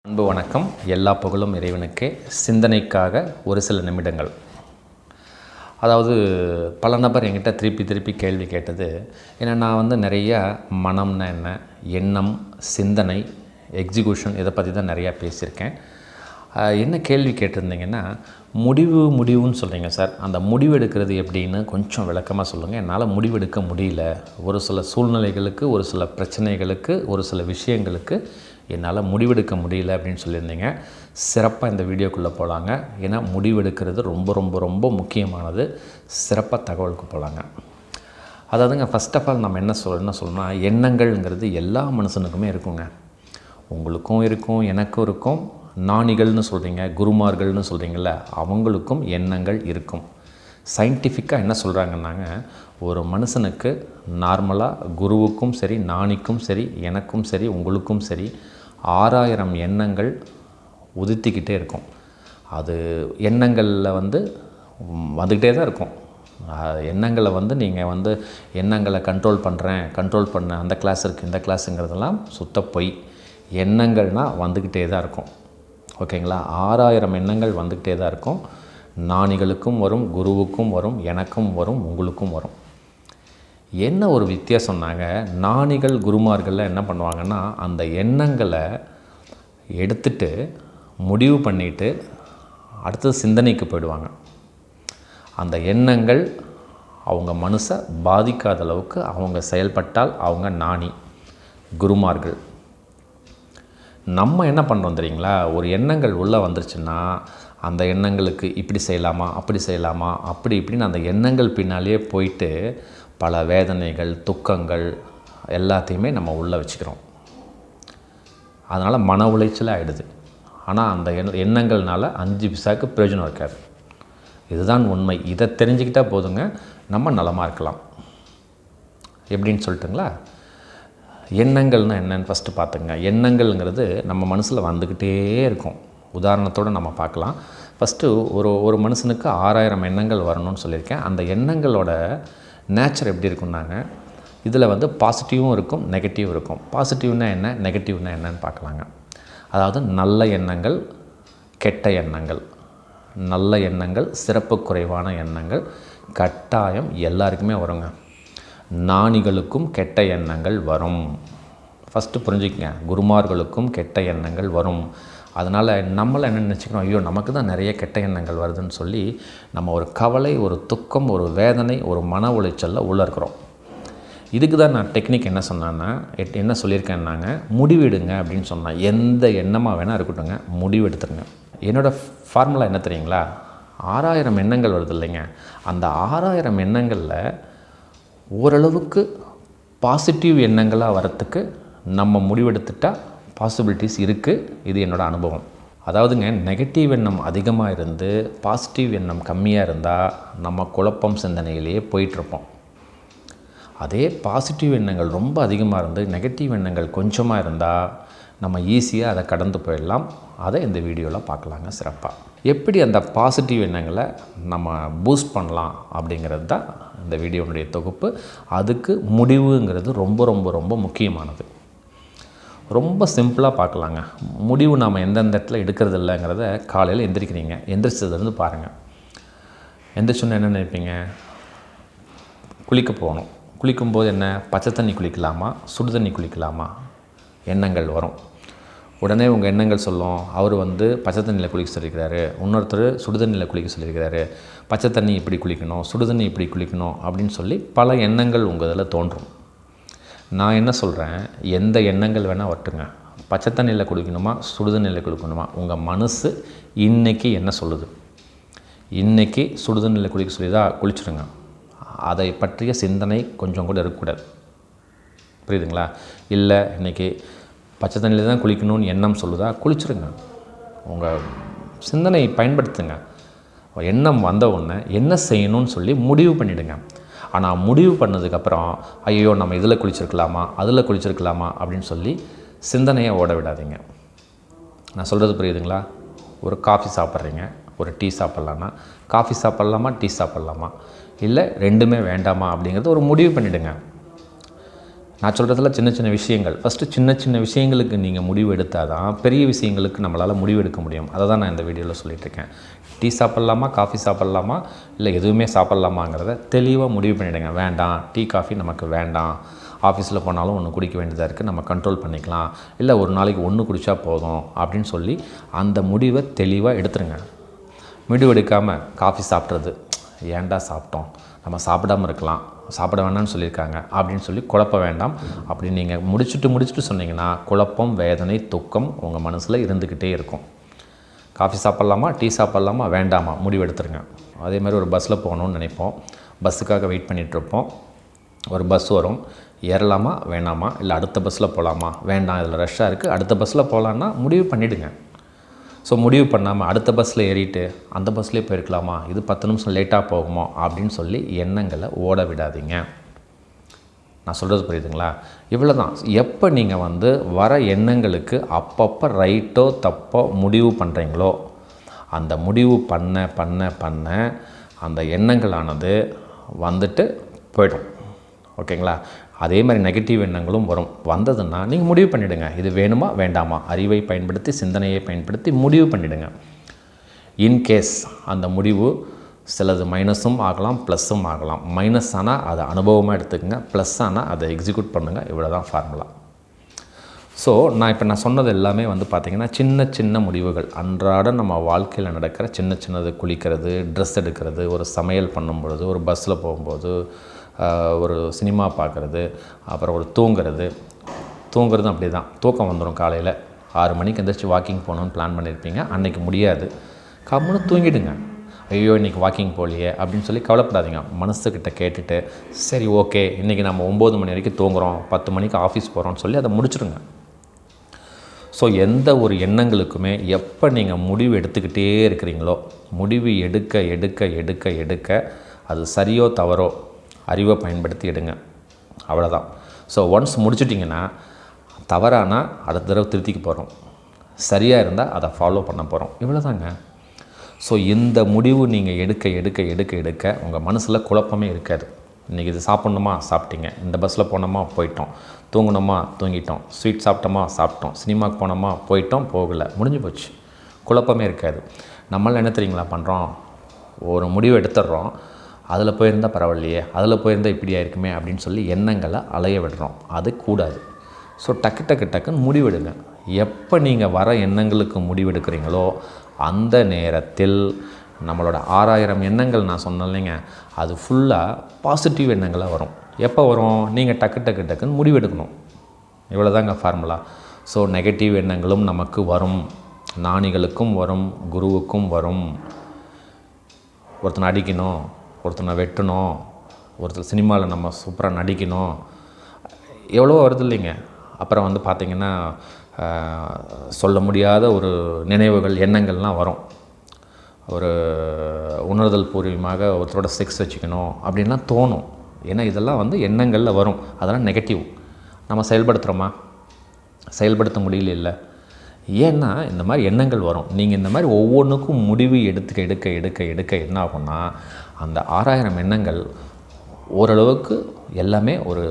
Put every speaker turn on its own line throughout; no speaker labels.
அன்பு வணக்கம். எல்லா புகழும் இறைவனுக்கே. சிந்தனைக்காக ஒரு சில நிமிடங்கள். அதாவது பல நபர் என்கிட்ட திருப்பி கேள்வி கேட்டது, ஏன்னா நான் நிறையா மனம்னா என்ன, எண்ணம், சிந்தனை, எக்ஸிக்யூஷன் இதை பற்றி தான் நிறையா பேசியிருக்கேன். என்ன கேள்வி கேட்டிருந்தீங்கன்னா, முடிவுன்னு சொல்கிறீங்க சார், அந்த முடிவு எடுக்கிறது எப்படின்னு கொஞ்சம் விளக்கமாக சொல்லுங்கள். என்னால் முடிவெடுக்க முடியல. ஒரு சில சூழ்நிலைகளுக்கு, ஒரு சில பிரச்சனைகளுக்கு, ஒரு சில விஷயங்களுக்கு என்னால் முடிவெடுக்க முடியல அப்படின்னு சொல்லியிருந்தீங்க. சிறப்பாக இந்த வீடியோக்குள்ளே போகலாங்க. ஏன்னா முடிவெடுக்கிறது ரொம்ப ரொம்ப ரொம்ப முக்கியமானது. சிறப்பாக தகவலுக்கு போகலாங்க. அதாவதுங்க, ஃபஸ்ட் ஆஃப் ஆல் நம்ம என்ன சொல்லணும்னா, எண்ணங்கள்ங்கிறது எல்லா மனுஷனுக்குமே இருக்குங்க. உங்களுக்கும் இருக்கும், எனக்கும் இருக்கும். ஞானிகள்னு சொல்கிறீங்க, குருமார்கள்னு சொல்கிறீங்கள, அவங்களுக்கும் எண்ணங்கள் இருக்கும். சயின்டிஃபிக்காக என்ன சொல்கிறாங்கன்னாங்க, ஒரு மனுஷனுக்கு நார்மலாக குருவுக்கும் சரி, ஞானிக்கும் சரி, எனக்கும் சரி, உங்களுக்கும் சரி 6000 எண்ணங்கள் உதித்திக்கிட்டே இருக்கும். அது எண்ணங்களில் வந்துக்கிட்டே தான் இருக்கும். எண்ணங்களை நீங்கள் எண்ணங்களை கண்ட்ரோல் பண்ண அந்த கிளாஸ் இருக்குது, இந்த கிளாஸுங்கிறதெல்லாம் சுத்த பொய். எண்ணங்கள்னால் வந்துக்கிட்டே தான் இருக்கும். ஓகேங்களா? 6000 எண்ணங்கள் வந்துக்கிட்டே தான் இருக்கும். ஞானிகளுக்கும் வரும், குருவுக்கும் வரும், எனக்கும் வரும், உங்களுக்கும் வரும். என்ன ஒரு வித்தியாசம்னாங்க, ஞானிகள் குருமார்கள்லாம் என்ன பண்ணுவாங்கன்னா, அந்த எண்ணங்களை எடுத்துட்டு முடிவு பண்ணிவிட்டு அடுத்தது சிந்தனைக்கு போயிடுவாங்க. அந்த எண்ணங்கள் அவங்க மனசை பாதிக்காத அளவுக்கு அவங்க செயல்பட்டால் அவங்க ஞானி, குருமார்கள். நம்ம என்ன பண்ணுறோம் தெரியுங்களா, ஒரு எண்ணங்கள் உள்ளே வந்துருச்சுன்னா அந்த எண்ணங்களுக்கு இப்படி செய்யலாமா, அப்படி செய்யலாமா, அப்படி இப்படின்னு அந்த எண்ணங்கள் பின்னாலேயே போயிட்டு பல வேதனைகள், துக்கங்கள் எல்லாத்தையுமே நம்ம உள்ளே வச்சுக்கிறோம். அதனால் மன உளைச்சல் ஆகிடுது. ஆனால் அந்த எண்ணங்கள்னால 5 பைசாவுக்கு பிரயோஜனம் இருக்காது. இதுதான் உண்மை. இதை தெரிஞ்சுக்கிட்டால் போதுங்க, நம்ம நலமாக இருக்கலாம். எப்படின்னு சொல்லட்டுங்களா? எண்ணங்கள்னால் என்னென்னு ஃபஸ்ட்டு பார்த்துங்க. எண்ணங்கள்ங்கிறது நம்ம மனசில் வந்துக்கிட்டே இருக்கும். உதாரணத்தோடு நம்ம பார்க்கலாம். ஃபஸ்ட்டு ஒரு மனுஷனுக்கு 6000 எண்ணங்கள் வரணும்னு சொல்லியிருக்கேன். அந்த எண்ணங்களோட நேச்சர் எப்படி இருக்குன்னாங்க, இதில் பாசிட்டிவும் இருக்கும், நெகட்டிவும் இருக்கும். பாசிட்டிவ்னா என்ன, நெகட்டிவ்னா என்னன்னு பார்க்கலாங்க. அதாவது நல்ல எண்ணங்கள், கெட்ட எண்ணங்கள். நல்ல எண்ணங்கள், சிறப்பு குறைவான எண்ணங்கள் கட்டாயம் எல்லாருக்குமே வருங்க. ஞானிகளுக்கும் கெட்ட எண்ணங்கள் வரும். ஃபஸ்ட்டு புரிஞ்சுக்கங்க, குருமார்களுக்கும் கெட்ட எண்ணங்கள் வரும். அதனால் நம்மளை என்ன நினச்சிக்கிறோம், ஐயோ நமக்கு தான் நிறைய கெட்ட எண்ணங்கள் வருதுன்னு சொல்லி நம்ம ஒரு கவலை, ஒரு துக்கம், ஒரு வேதனை, ஒரு மன உளைச்சலில் உள்ளே இருக்கிறோம். இதுக்கு தான் நான் டெக்னிக் என்ன சொன்னேன்னா, என்ன சொல்லியிருக்கேன்னாங்க, முடிவெடுங்க அப்படின்னு சொன்னேன். எந்த எண்ணமாக வேணால் இருக்கட்டுங்க, முடிவு எடுத்துருங்க. என்னோடய ஃபார்முலா என்ன தெரியுங்களா, 6000 எண்ணங்கள் வருது இல்லைங்க, அந்த 6000 எண்ணங்களில் ஓரளவுக்கு பாசிட்டிவ் எண்ணங்களாக வரத்துக்கு நம்ம முடிவெடுத்துட்டால் பாசிபிலிட்டிஸ் இருக்குது. இது என்னோடய அனுபவம். அதாவதுங்க, நெகட்டிவ் எண்ணம் அதிகமாக இருந்து பாசிட்டிவ் எண்ணம் கம்மியாக இருந்தால் நம்ம குழப்பம் சிந்தனையிலேயே போயிட்டுருப்போம். அதே பாசிட்டிவ் எண்ணங்கள் ரொம்ப அதிகமாக இருந்து நெகட்டிவ் எண்ணங்கள் கொஞ்சமாக இருந்தால் நம்ம ஈஸியாக அதை கடந்து போயிடலாம். அதை இந்த வீடியோவில் பார்க்கலாங்க சிறப்பாக. எப்படி அந்த பாசிட்டிவ் எண்ணங்களை நம்ம பூஸ்ட் பண்ணலாம் அப்படிங்கிறது தான் இந்த வீடியோனுடைய தொகுப்பு. அதுக்கு முடிவுங்கிறது ரொம்ப ரொம்ப ரொம்ப முக்கியமானது. ரொம்ப சிம்பிளாக பார்க்கலாங்க. முடிவு நாம் எந்தெந்த இடத்துல எடுக்கிறது இல்லைங்கிறத காலையில் எந்திரிக்கிறீங்க, எந்திரிச்சதுலேருந்து பாருங்கள். எந்திரிச்சோன்னு என்ன நினைப்பீங்க, குளிக்க போகணும். குளிக்கும்போது என்ன, பச்சை தண்ணி குளிக்கலாமா, சுடு தண்ணி குளிக்கலாமா, எண்ணங்கள் வரும். உடனே உங்கள் எண்ணங்கள் சொல்லும், அவர் பச்சை தண்ணியில் குளிக்க சொல்லியிருக்கிறாரு, இன்னொருத்தர் சுடு தண்ணியில் குளிக்க சொல்லியிருக்கிறாரு, பச்சை தண்ணி இப்படி குளிக்கணும், சுடு தண்ணி இப்படி குளிக்கணும் அப்படின்னு சொல்லி பல எண்ணங்கள் உங்கள் இதில் தோன்றும். நான் என்ன சொல்கிறேன், எந்த எண்ணங்கள் வேணால் வரட்டுங்க, பச்சை தண்ணியில் குளிக்கணுமா, சுடு தண்ணியில் குளிக்கணுமா, உங்கள் மனசு இன்றைக்கி என்ன சொல்லுது, இன்றைக்கி சுடு தண்ணியில் குளிக்க சொல்லிதா, குளிச்சுடுங்க. அதை பற்றிய சிந்தனை கொஞ்சம் கூட இருக்கக்கூடாது. புரியுதுங்களா? இல்லை இன்றைக்கி பச்சை தண்ணியில் தான் குளிக்கணும்னு எண்ணம் சொல்லுதா, குளிச்சுடுங்க. உங்கள் சிந்தனை பயன்படுத்துங்க. எண்ணம் வந்த உடனே என்ன செய்யணும்னு சொல்லி முடிவு பண்ணிவிடுங்க. ஆனால் முடிவு பண்ணதுக்கப்புறம் ஐயோ நம்ம இதில் குளிச்சிருக்கலாமா, அதில் குளிச்சிருக்கலாமா அப்படின்னு சொல்லி சிந்தனையை ஓட விடாதீங்க. நான் சொல்கிறது புரியுதுங்களா? ஒரு காஃபி சாப்பிட்றீங்க, ஒரு டீ சாப்பிட்லான்னா காஃபி சாப்பிட்லாமா, டீ சாப்பிட்லாமா, இல்லை ரெண்டுமே வேண்டாமா அப்படிங்கிறது ஒரு முடிவு பண்ணிவிடுங்க. நான் சொல்கிறதுல சின்ன சின்ன விஷயங்கள். ஃபஸ்ட்டு சின்ன சின்ன விஷயங்களுக்கு நீங்கள் முடிவு எடுத்தால் தான் பெரிய விஷயங்களுக்கு நம்மளால் முடிவு எடுக்க முடியும். அதை தான் நான் இந்த வீடியோவில் சொல்லிகிட்ருக்கேன். டீ சாப்பிட்லாமா, காஃபி சாப்பிட்லாமா, இல்லை எதுவுமே சாப்பிட்லாமாங்கிறத தெளிவாக முடிவு பண்ணிவிடுங்க. வேண்டாம், டீ காஃபி நமக்கு வேண்டாம், ஆஃபீஸில் போனாலும் ஒன்று குடிக்க வேண்டியதாக இருக்குது, நம்ம கண்ட்ரோல் பண்ணிக்கலாம், இல்லை ஒரு நாளைக்கு ஒன்று குடித்தா போதும் அப்படின்னு சொல்லி அந்த முடிவை தெளிவாக எடுத்துருங்க. முடிவு எடுக்காமல் காஃபி சாப்பிட்றது, ஏன்டா சாப்பிட்டோம், நம்ம சாப்பிடாமல் இருக்கலாம், சாப்பிட வேண்டாம்னு சொல்லியிருக்காங்க அப்படின்னு சொல்லி குழப்ப வேண்டாம். அப்படி நீங்கள் முடிச்சுட்டு சொன்னீங்கன்னா குழப்பம், வேதனை, துக்கம் உங்கள் மனசில் இருந்துக்கிட்டே இருக்கும். காஃபி சாப்பிட்லாமா, டீ சாப்பிட்லாமா, வேண்டாமா, முடிவு எடுத்துருங்க. அதே மாதிரி ஒரு பஸ்ஸில் போகணுன்னு நினைப்போம், பஸ்ஸுக்காக வெயிட் பண்ணிகிட்ருப்போம். ஒரு பஸ் வரும், ஏறலாமா வேணாமா, இல்லை அடுத்த பஸ்ஸில் போகலாமா, வேண்டாம் இதில் ரஷ்ஷாக இருக்குது, அடுத்த பஸ்ஸில் போகலான்னா முடிவு பண்ணிவிடுங்க. ஸோ முடிவு பண்ணாமல் அடுத்த பஸ்ஸில் ஏறிட்டு அந்த பஸ்லேயே போயிருக்கலாமா, இது 10 நிமிஷம் லேட்டாக போகுமோ அப்படின்னு சொல்லி எண்ணங்களை ஓட விடாதீங்க. நான் சொல்கிறது புரியுதுங்களா? இவ்வளோ தான். எப்போ நீங்கள் வர எண்ணங்களுக்கு அப்பப்போ ரைட்டோ தப்போ முடிவு பண்ணுறீங்களோ, அந்த முடிவு பண்ண அந்த எண்ணங்களானது போய்டும். ஓகேங்களா? அதே மாதிரி நெகட்டிவ் எண்ணங்களும் வரும். வந்ததுன்னா நீங்கள் முடிவு பண்ணிவிடுங்க, இது வேணுமா வேண்டாமா, அறிவை பயன்படுத்தி, சிந்தனையை பயன்படுத்தி முடிவு பண்ணிவிடுங்க. இன்கேஸ் அந்த முடிவு சிலது மைனஸும் ஆகலாம், ப்ளஸ்ஸும் ஆகலாம். மைனஸ் ஆனால் அதை அனுபவமாக எடுத்துக்கங்க, ப்ளஸ் ஆனால் அதை எக்ஸிக்யூட் பண்ணுங்கள். இவ்வளோ தான் ஃபார்முலா. ஸோ நான் சொன்னது எல்லாமே பார்த்திங்கன்னா சின்ன சின்ன முடிவுகள். அன்றாட நம்ம வாழ்க்கையில் நடக்கிற சின்னது, குளிக்கிறது, ட்ரெஸ் எடுக்கிறது, ஒரு சமையல் பண்ணும்பொழுது, ஒரு பஸ்ஸில் போகும்போது, ஒரு சினிமா பார்க்குறது, அப்புறம் ஒரு தூங்குறதும் அப்படி தான். தூக்கம் வந்துடும். காலையில் 6 மணிக்கு எந்திரிச்சு வாக்கிங் போகணுன்னு பிளான் பண்ணியிருப்பீங்க, அன்றைக்கி முடியாது, கம்முன்னு தூங்கிடுங்க. ஐயோ இன்றைக்கி வாக்கிங் போகலையே அப்படின்னு சொல்லி கவலைப்படாதீங்க. மனசுக்கிட்ட கேட்டுட்டு சரி ஓகே இன்றைக்கி நம்ம 9 மணி வரைக்கும் தூங்குகிறோம், 10 மணிக்கு ஆஃபீஸ் போகிறோம்னு சொல்லி அதை முடிச்சுடுங்க. ஸோ எந்த ஒரு எண்ணங்களுக்குமே எப்போ நீங்கள் முடிவு எடுத்துக்கிட்டே இருக்கிறீங்களோ, முடிவு எடுக்க அது சரியோ தவறோ அறிவை பயன்படுத்தி எடுங்க. அவ்வளோதான். ஸோ ஒன்ஸ் முடிச்சிட்டிங்கன்னா தவறானால் அடுத்த தடவை திருத்திக்க போகிறோம், சரியாக இருந்தால் அதை ஃபாலோ பண்ண போகிறோம். இவ்வளோதாங்க. ஸோ இந்த முடிவு நீங்கள் எடுக்க உங்கள் மனசில் குழப்பமே இருக்காது. இன்றைக்கி இது சாப்பிட்ணுமா சாப்பிட்டீங்க, இந்த பஸ்ஸில் போனோமா போயிட்டோம், தூங்கணுமா தூங்கிட்டோம், ஸ்வீட் சாப்பிட்டோமா சாப்பிட்டோம், சினிமாவுக்கு போனோமா போயிட்டோம், போகலை, முடிஞ்சு போச்சு. குழப்பமே இருக்காது. நம்மளால் என்ன தெரியுங்களா பண்ணுறோம், ஒரு முடிவு எடுத்துடுறோம், அதில் போயிருந்தால் பரவாயில்லையே, அதில் போயிருந்தால் இப்படியா இருக்குமே அப்படின்னு சொல்லி எண்ணங்களை அலைய விடுறோம். அது கூடாது. ஸோ டக்குன்னு முடிவெடுங்க. எப்போ நீங்கள் வர எண்ணங்களுக்கு முடிவெடுக்கிறீங்களோ அந்த நேரத்தில் நம்மளோட 6000 எண்ணங்கள் நான் சொன்னேன் இல்லைங்க, அது ஃபுல்லாக பாசிட்டிவ் எண்ணங்களாக வரும். எப்போ வரும், நீங்கள் டக்குன்னு முடிவெடுக்கணும். இவ்வளோதாங்க ஃபார்முலா. ஸோ நெகட்டிவ் எண்ணங்களும் நமக்கு வரும், ஞானிகளுக்கும் வரும், குருவுக்கும் வரும். ஒருத்தனை அடிக்கணும், ஒருத்தனை வெட்டணும், ஒருத்தர் சினிமாவில் நம்ம சூப்பராக நடிக்கணும், எவ்வளோ வருது இல்லைங்க. அப்புறம் பார்த்திங்கன்னா சொல்ல முடியாத ஒரு நினைவுகள், எண்ணங்கள்லாம் வரும். ஒரு உணர்தல் பூர்வமாக ஒருத்தரோட செக்ஸ் வச்சுக்கணும் அப்படின்லாம் தோணும். ஏன்னா இதெல்லாம் எண்ணங்களில் வரும். அதெல்லாம் நெகட்டிவ். நம்ம செயல்படுத்துகிறோமா, செயல்படுத்த முடியல. ஏன்னா இந்த மாதிரி எண்ணங்கள் வரும். நீங்கள் இந்த மாதிரி ஒவ்வொன்றுக்கும் முடிவு எடுக்க என்ன ஆகும்னா அந்த 6000 எண்ணங்கள் ஓரளவுக்கு எல்லாமே ஒரு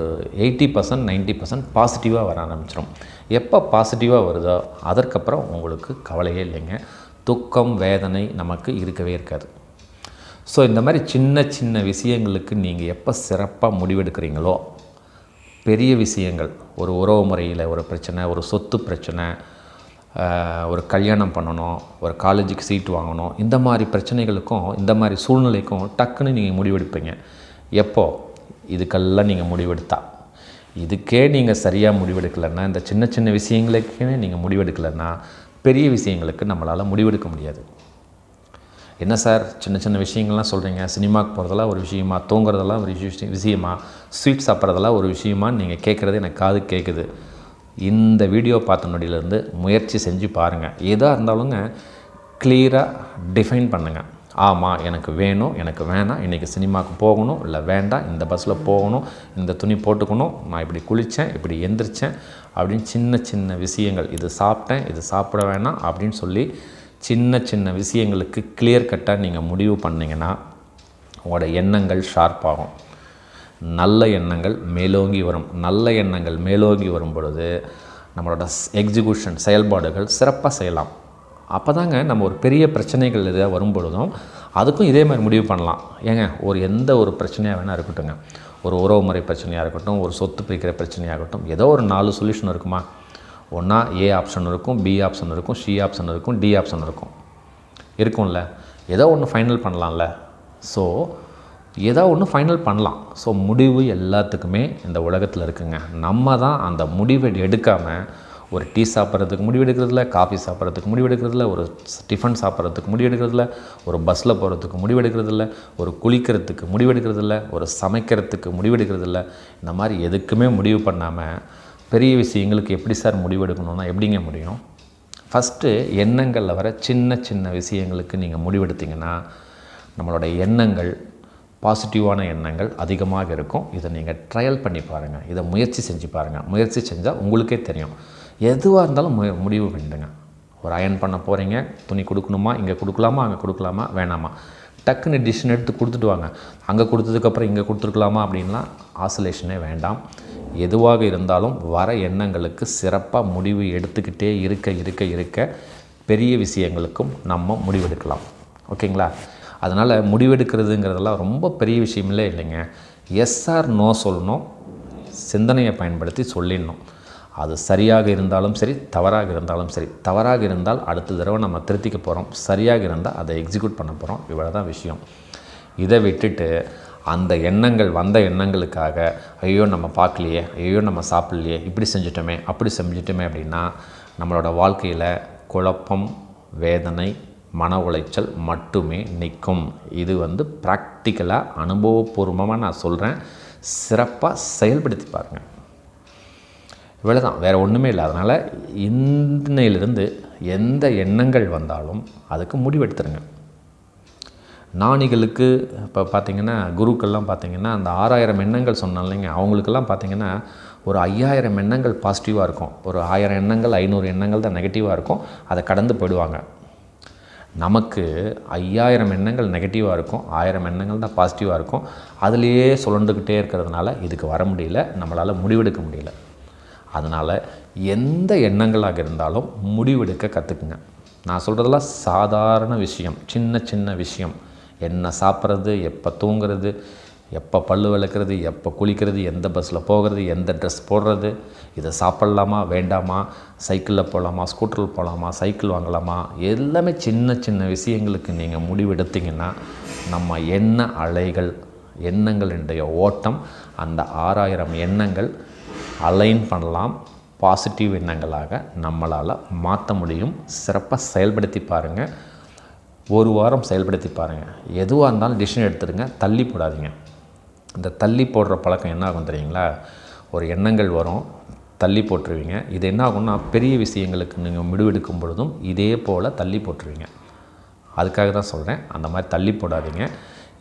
80% 90% பாசிட்டிவாக வர ஆரம்பிச்சிடும். எப்போ பாசிட்டிவாக வருதோ அதற்கப்புறம் உங்களுக்கு கவலையே இல்லைங்க. துக்கம், வேதனை நமக்கு இருக்கவே இருக்காது. ஸோ இந்த மாதிரி சின்ன விஷயங்களுக்கு நீங்கள் எப்போ சிறப்பாக முடிவெடுக்கிறீங்களோ, பெரிய விஷயங்கள், ஒரு உறவு முறையில் ஒரு பிரச்சனை, ஒரு சொத்து பிரச்சனை, ஒரு கல்யாணம் பண்ணணும், ஒரு காலேஜுக்கு சீட்டு வாங்கணும், இந்த மாதிரி பிரச்சனைகளுக்கும் இந்த மாதிரி சூழ்நிலைக்கும் டக்குன்னு நீங்கள் முடிவெடுப்பீங்க. எப்போ, இதுக்கெல்லாம் நீங்கள் முடிவெடுத்தா. இதுக்கே நீங்கள் சரியாக முடிவெடுக்கலைன்னா, இந்த சின்ன விஷயங்களுக்கே நீங்கள் முடிவெடுக்கலைன்னா பெரிய விஷயங்களுக்கு நம்மளால் முடிவெடுக்க முடியாது. என்ன சார் சின்ன விஷயங்கள்லாம் சொல்கிறீங்க, சினிமாவுக்கு போகிறதெல்லாம் ஒரு விஷயமா, தூங்குறதெல்லாம் ஒரு விஷயமா, ஸ்வீட் சாப்பிட்றதெல்லாம் ஒரு விஷயமான்னு நீங்கள் கேட்குறது எனக்கு காது கேட்குது. இந்த வீடியோ பார்த்த நொடியிலேருந்து முயற்சி செஞ்சு பாருங்கள். எதாக இருந்தாலுங்க கிளியராக டிஃபைன் பண்ணுங்கள். ஆமாம் எனக்கு வேணும், எனக்கு வேணாம், இன்றைக்கி சினிமாவுக்கு போகணும், இல்லை வேண்டாம், இந்த பஸ்ஸில் போகணும், இந்த துணி போட்டுக்கணும், நான் இப்படி குளித்தேன், இப்படி எந்திரிச்சேன் அப்படின்னு சின்ன விஷயங்கள், இது சாப்பிட்டேன், இது சாப்பிட வேணாம் அப்படின்னு சொல்லி சின்ன விஷயங்களுக்கு கிளியர் கட்டாக நீங்கள் முடிவு பண்ணிங்கன்னா உங்களோட எண்ணங்கள் ஷார்ப்பாகும். நல்ல எண்ணங்கள் மேலோங்கி வரும். நல்ல எண்ணங்கள் மேலோங்கி வரும் பொழுது நம்மளோட எக்ஸிக்யூஷன் செயல்பாடுகள் சிறப்பாக செய்யலாம். அப்போ தாங்க நம்ம ஒரு பெரிய பிரச்சனைகள் எதாவது வரும் பொழுதும் அதுக்கும் இதே மாதிரி முடிவு பண்ணலாம். ஏங்க எந்த ஒரு பிரச்சனையாக வேணால் இருக்கட்டுங்க, ஒரு உறவு முறை பிரச்சனையாக இருக்கட்டும், ஒரு சொத்து பிரிக்கிற பிரச்சனையாகட்டும், ஏதோ ஒரு 4 சொல்யூஷன் இருக்குமா? ஒன்றா ஏ ஆப்ஷன் இருக்கும், பி ஆப்ஷன் இருக்கும், சி ஆப்ஷன் இருக்கும், டி ஆப்ஷன் இருக்கும்ல. ஏதோ ஒன்று ஃபைனல் பண்ணலாம்ல. ஸோ ஏதோ ஒன்று ஃபைனல் பண்ணலாம். ஸோ முடிவு எல்லாத்துக்குமே இந்த உலகத்தில் இருக்குங்க. நம்ம தான் அந்த முடிவை எடுக்காமல் ஒரு டீ சாப்பிட்றதுக்கு முடிவு எடுக்கிறதில்ல, காஃபி சாப்பிட்றதுக்கு முடிவு எடுக்கிறதில்ல, ஒரு டிஃபன் சாப்பிட்றதுக்கு முடிவு எடுக்கிறதில்ல, ஒரு பஸ்ஸில் போகிறதுக்கு முடிவு எடுக்கிறதில்ல, ஒரு குளிக்கிறதுக்கு முடிவு எடுக்கிறதில்ல, ஒரு சமைக்கிறதுக்கு முடிவு எடுக்கிறதில்ல. இந்த மாதிரி எதுக்குமே முடிவு பண்ணாமல் பெரிய விஷயங்களுக்கு எப்படி சார் முடிவு எடுக்கணும்னா எப்படிங்க முடியும்? ஃபஸ்ட்டு எண்ணங்களில் வர சின்ன சின்ன விஷயங்களுக்கு நீங்கள் முடிவெடுத்தீங்கன்னா நம்மளோட எண்ணங்கள் பாசிட்டிவான எண்ணங்கள் அதிகமாக இருக்கும். இதை நீங்கள் ட்ரையல் பண்ணி பாருங்கள், இதை முயற்சி செஞ்சு பாருங்கள். முயற்சி செஞ்சால் உங்களுக்கே தெரியும். எதுவாக இருந்தாலும் முடிவு பண்ணிடுங்க. ஒரு அயர்ன் பண்ண போகிறீங்க, துணி கொடுக்கணுமா, இங்கே கொடுக்கலாமா, அங்கே கொடுக்கலாமா, வேணாமா, டக்குன்னு டிசிஷன் எடுத்து கொடுத்துட்டு வாங்க. அங்கே கொடுத்ததுக்கப்புறம் இங்கே கொடுத்துருக்கலாமா அப்படின்லாம் ஆசோலேஷனே வேண்டாம். எதுவாக இருந்தாலும் வர எண்ணங்களுக்கு சிறப்பாக முடிவு எடுத்துக்கிட்டே இருக்க பெரிய விஷயங்களுக்கும் நம்ம முடிவெடுக்கலாம். ஓகேங்களா? அதனால் முடிவெடுக்கிறதுங்கிறதெல்லாம் ரொம்ப பெரிய விஷயமில்லே இல்லைங்க. எஸ் ஆர் நோ சொல்லணும், சிந்தனையை பயன்படுத்தி சொல்லிடணும். அது சரியாக இருந்தாலும் சரி, தவறாக இருந்தாலும் சரி. தவறாக இருந்தால் அடுத்த தடவை நம்ம திருத்திக்க போகிறோம், சரியாக இருந்தால் அதை எக்ஸிக்யூட் பண்ண போகிறோம். இவ்வளோ தான் விஷயம். இதை விட்டுட்டு அந்த எண்ணங்கள் வந்த எண்ணங்களுக்காக ஐயோ நம்ம பார்க்கலையே, ஐயோ நம்ம சாப்பிட்லையே, இப்படி செஞ்சிட்டோமே, அப்படி செஞ்சிட்டோமே அப்படின்னா நம்மளோட வாழ்க்கையில் குழப்பம், வேதனை, மன உளைச்சல் மட்டுமே நிற்கும். இது ப்ராக்டிக்கலாக அனுபவபூர்வமாக நான் சொல்கிறேன். சிறப்பாக செயல்படுத்தி பாருங்கள். இவ்வளோ தான், வேறு ஒன்றுமே இல்லை. அதனால் இன்னையிலிருந்து எந்த எண்ணங்கள் வந்தாலும் அதுக்கு முடிவெடுத்துருங்க. ஞானிகளுக்கு இப்போ பார்த்திங்கன்னா, குருக்கள்லாம் பார்த்திங்கன்னா அந்த 6000 எண்ணங்கள் சொன்னாங்க இல்லைங்க, அவங்களுக்கெல்லாம் பார்த்திங்கன்னா ஒரு 5000 எண்ணங்கள் பாசிட்டிவாக இருக்கும், ஒரு 1000 எண்ணங்கள் 500 எண்ணங்கள் தான் நெகட்டிவாக இருக்கும். அதை கடந்து போயிடுவாங்க. நமக்கு 5000 எண்ணங்கள் நெகட்டிவாக இருக்கும், 1000 எண்ணங்கள் தான் பாசிட்டிவாக இருக்கும். அதுலேயே சுழண்டுக்கிட்டே இருக்கிறதுனால இதுக்கு வர முடியல, நம்மளால் முடிவெடுக்க முடியல. அதனால் எந்த எண்ணங்களாக இருந்தாலும் முடிவெடுக்க கற்றுக்குங்க. நான் சொல்கிறதெல்லாம் சாதாரண விஷயம், சின்ன சின்ன விஷயம். என்ன சாப்பிட்றது, எப்போ தூங்குறது, எப்போ பல் விளக்குறது, எப்போ குளிக்கிறது, எந்த பஸ்ஸில் போகிறது, எந்த ட்ரெஸ் போடுறது, இதை சாப்பிட்லாமா வேண்டாமா, சைக்கிளில் போகலாமா, ஸ்கூட்டரில் போகலாமா, சைக்கிள் வாங்கலாமா, எல்லாமே சின்ன சின்ன விஷயங்களுக்கு நீங்கள் முடிவெடுத்திங்கன்னா நம்ம அலைகள், எண்ணங்களுடைய ஓட்டம், அந்த 6000 எண்ணங்கள் அலைன் பண்ணலாம், பாசிட்டிவ் எண்ணங்களாக நம்மளால் மாற்ற முடியும். சிறப்பாக செயல்படுத்தி பாருங்கள். ஒரு வாரம் செயல்படுத்தி பாருங்கள். எதுவாக இருந்தாலும் டிசிஷன் எடுத்துடுங்க, தள்ளி போடாதீங்க. இந்த தள்ளி போடுற பழக்கம் என்ன ஆகும் தெரியுங்களா? ஒரு எண்ணங்கள் வரும், தள்ளி போட்டுருவீங்க. இது என்ன ஆகும்னா பெரிய விஷயங்களுக்கு நீங்கள் முடிவெடுக்கும் பொழுதும் இதே போல் தள்ளி போட்டுருவீங்க. அதுக்காக தான் சொல்கிறேன், அந்த மாதிரி தள்ளி போடாதீங்க.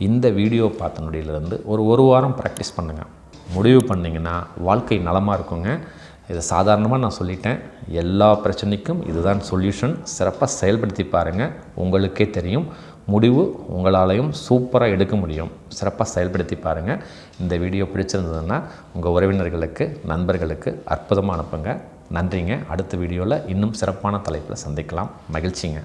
இந்த வீடியோ பார்த்த நொடியிலேருந்து ஒரு வாரம் ப்ராக்டிஸ் பண்ணுங்கள். முடிவு பண்ணிங்கன்னா வாழ்க்கை நலமாக இருக்குங்க. இதை சாதாரணமாக நான் சொல்லிட்டேன். எல்லா பிரச்சனைக்கும் இதுதான் சொல்யூஷன். சிறப்பாக செயல்படுத்தி பாருங்கள், உங்களுக்கே தெரியும். முடிவு உங்களாலையும் சூப்பராக எடுக்க முடியும். சிறப்பாக செயல்படுத்தி பாருங்கள். இந்த வீடியோ பிடிச்சிருந்ததுன்னா உங்கள் உறவினர்களுக்கு, நண்பர்களுக்கு அற்புதமாக அனுப்புங்க. நன்றிங்க. அடுத்த வீடியோவில் இன்னும் சிறப்பான தலைப்பில் சந்திக்கலாம். மகிழ்ச்சிங்க.